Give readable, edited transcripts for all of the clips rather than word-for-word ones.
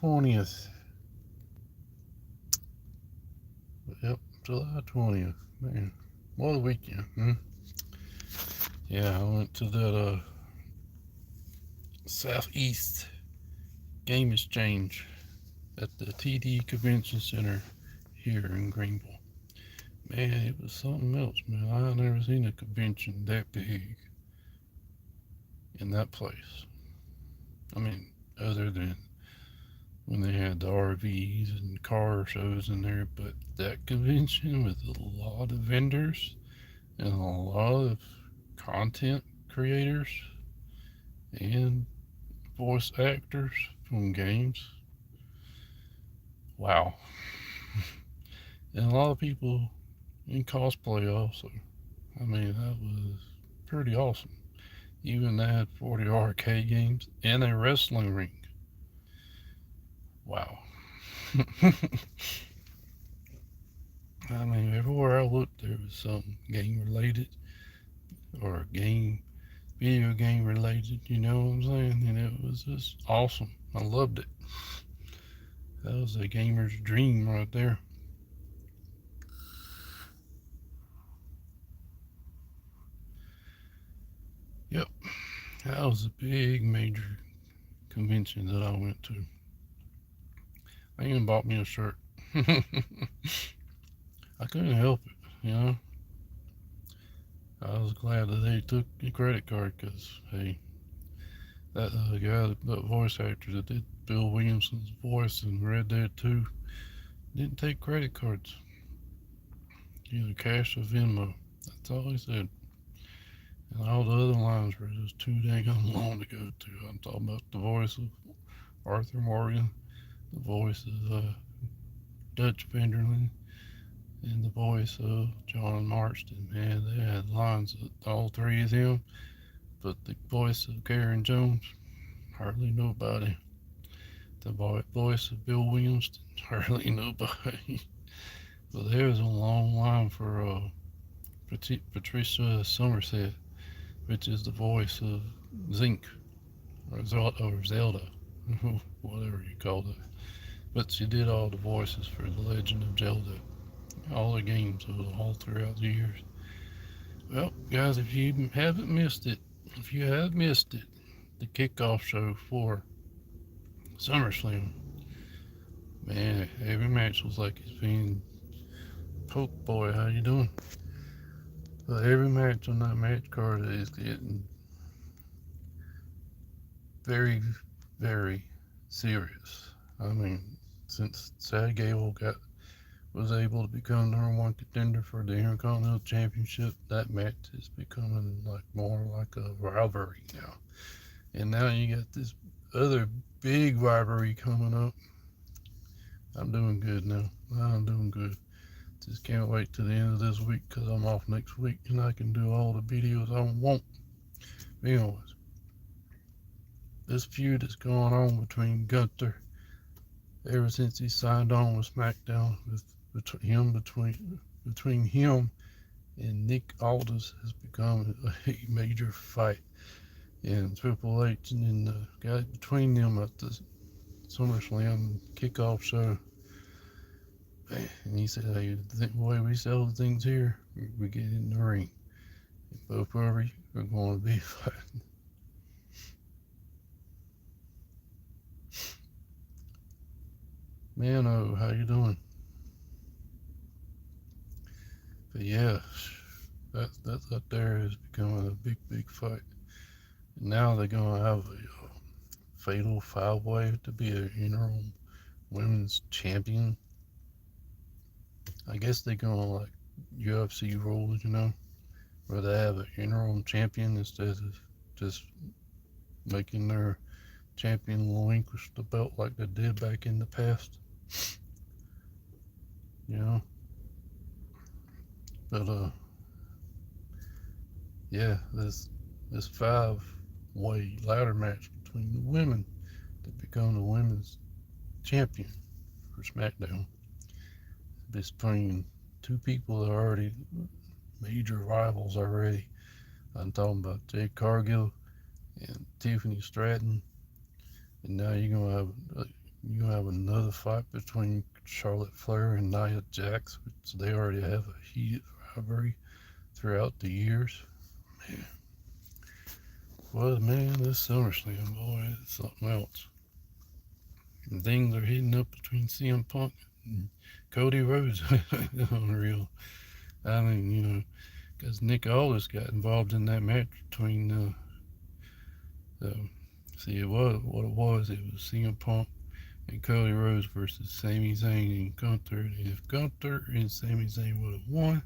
20th. Yep, July 20th. Man, what a weekend. Yeah, I went to that Southeast Game Exchange at the TD Convention Center here in Greenville. Man, it was something else, man. I've never seen a convention that big in that place. I mean, other than when they had the RVs and car shows in there, but that convention with a lot of vendors and a lot of content creators and voice actors from games. Wow. And a lot of people in cosplay also. I mean, that was pretty awesome. Even they had 40 arcade games and a wrestling ring. Wow. I mean, everywhere I looked, there was something game related or video game related. You know what I'm saying? And it was just awesome. I loved it. That was a gamer's dream right there. Yep, that was a big major convention that I went to. I even bought me a shirt. I couldn't help it, you know. I was glad that they took the credit card because, hey, that guy, that voice actor that did Bill Williamson's voice in Red Dead 2, didn't take credit cards, either cash or Venmo. That's all he said. And all the other lines were just too dang long to go to. I'm talking about the voice of Arthur Morgan, the voice of Dutch Vanderlyn, and the voice of John Marston. Man, they had lines of all three of them, but the voice of Karen Jones, hardly nobody. The voice of Bill Williams, hardly nobody. But there was a long line for Patricia Somerset, which is the voice of Zinc or Zelda, whatever you call it. But she did all the voices for The Legend of Zelda, all the games all throughout the years. Well, guys, if you have missed it, the kickoff show for SummerSlam, man, every match was like it's being poke boy. How you doing? But every match on that match card is getting very, very serious. I mean, since Chad Gable was able to become number one contender for the Intercontinental Championship, that match is becoming like more like a rivalry now. And now you got this other big rivalry coming up. I'm doing good now. I'm doing good. Just can't wait to the end of this week because I'm off next week and I can do all the videos I want. Anyways, this feud is going on between Gunther ever since he signed on with SmackDown. Between him and Nick Aldis has become a major fight. And Triple H and the guy between them at the SummerSlam kickoff show. And he said, hey, the way we sell things here, we get in the ring. And both of you are going to be fighting. Man, oh, how you doing? But yeah, that up there is becoming a big, big fight. And now they're going to have a fatal five-way to be an interim women's champion. I guess they're going to like UFC rules, you know, where they have an interim champion instead of just making their champion relinquish the belt like they did back in the past. You know, but yeah, this five-way ladder match between the women to become the women's champion for SmackDown. Between two people that are already major rivals already. I'm talking about Jade Cargill and Tiffany Stratton, and now you're gonna have the fight between Charlotte Flair and Nia Jax, which they already have a heated rivalry throughout the years. Man, well, man, this SummerSlam, boy, it's something else. And things are heating up between CM Punk and Cody Rhodes. Unreal. I mean, because Nick Aldis got involved in that match between see, it was what it was. It was CM Punk and Cody Rhodes versus Sami Zayn and Gunther. And if Gunther and Sami Zayn would have won,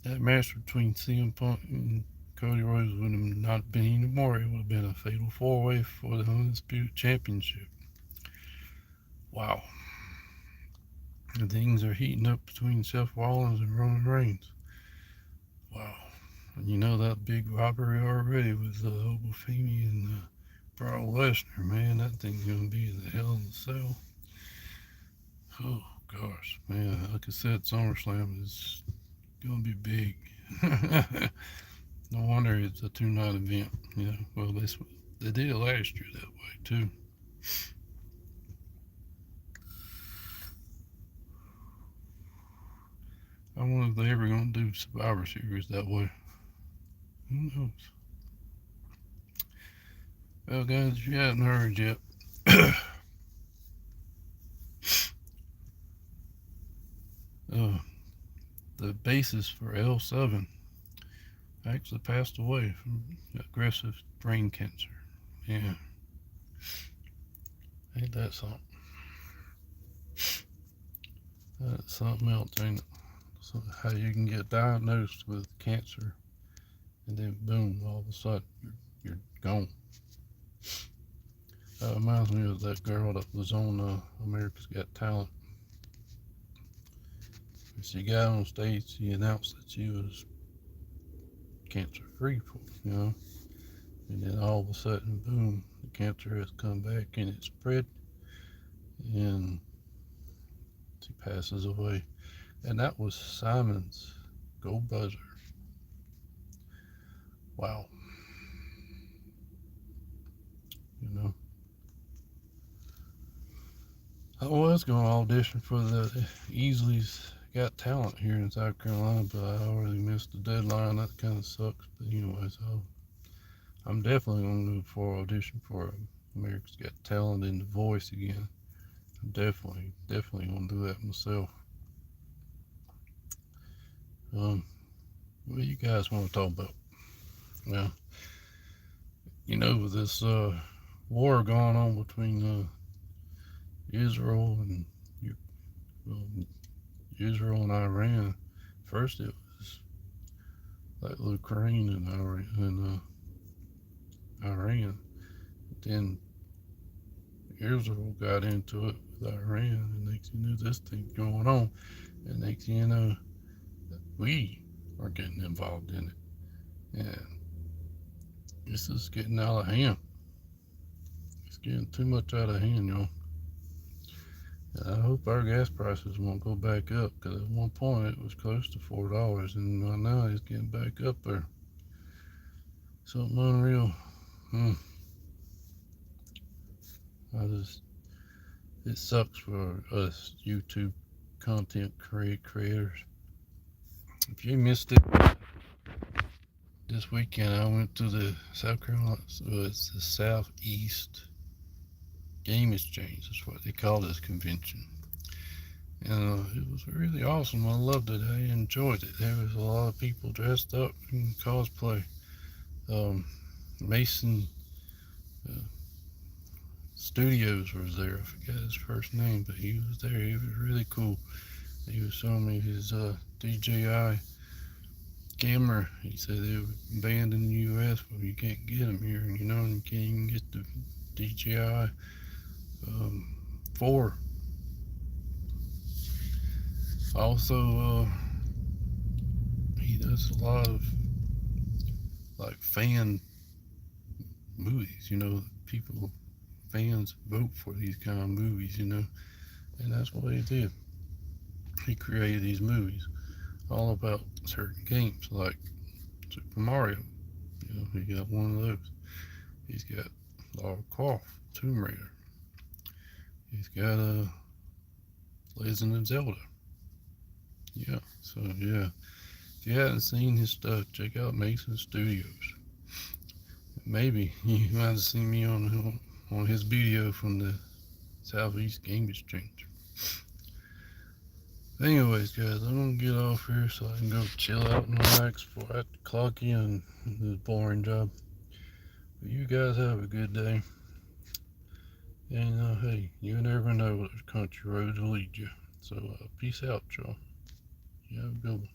that match between CM Punk and Cody Rhodes would have not been anymore. It would have been a fatal four-way for the Undisputed Championship. Wow. And things are heating up between Seth Rollins and Roman Reigns. Wow. And you know that big robbery already with Ogle Feeney and Brock Lesnar, man. That thing's going to be the hell in the cell. Oh, gosh, man. Like I said, SummerSlam is going to be big. No wonder it's a two-night event. Well, they did it last year that way, too. I wonder if they ever going to do Survivor Series that way. Who knows? Well, guys, if you haven't heard yet, the bassist for L7 actually passed away from aggressive brain cancer. Yeah. Ain't that something? That's something else, ain't it? So how you can get diagnosed with cancer and then boom, all of a sudden you're gone. That reminds me of that girl that was on America's Got Talent. She got on stage, she announced that she was cancer free, and then all of a sudden, boom, the cancer has come back and it's spread, and she passes away. And that was Simon's Go Buzzer. Wow. I was going to audition for the Easley's Got Talent here in South Carolina, but I already missed the deadline. That kind of sucks. But anyways, I'm definitely going to move for audition for America's Got Talent and The Voice again. I'm definitely going to do that myself. What do you guys want to talk about? Well, with this war going on between Israel and Iran. First, it was like Ukraine and Iran. Then Israel got into it with Iran, and next thing you know, this thing's going on, and next thing you know, we are getting involved in it, and this is getting out of hand. It's getting too much out of hand, y'all. I hope our gas prices won't go back up, because at one point it was close to $4, and now it's getting back up there. Something unreal. It sucks for us YouTube content creators. If you missed it, this weekend I went to the South Carolina, it's the Southeast Game Exchange. That's what they call this convention. And it was really awesome. I loved it. I enjoyed it. There was a lot of people dressed up in cosplay. Mason Studios was there. I forget his first name, but he was there. He was really cool. He was showing me his DJI camera. He said they were banned in the U.S., but you can't get them here. And you can't even get the DJI 4. Also, he does a lot of like fan movies. Fans vote for these kind of movies. And that's what he did. He created these movies all about certain games, like Super Mario. He got one of those. He's got Lara Croft, Tomb Raider. He's got Legend of Zelda. Yeah, so yeah. If you haven't seen his stuff, check out Mason Studios. Maybe you might have seen me on his video from the Southeast Game Exchange. Anyways, guys, I'm gonna get off here so I can go chill out and relax before I have to clock in this boring job. But you guys have a good day. And hey, you never know where country roads will lead you. So peace out, y'all. You have a good one.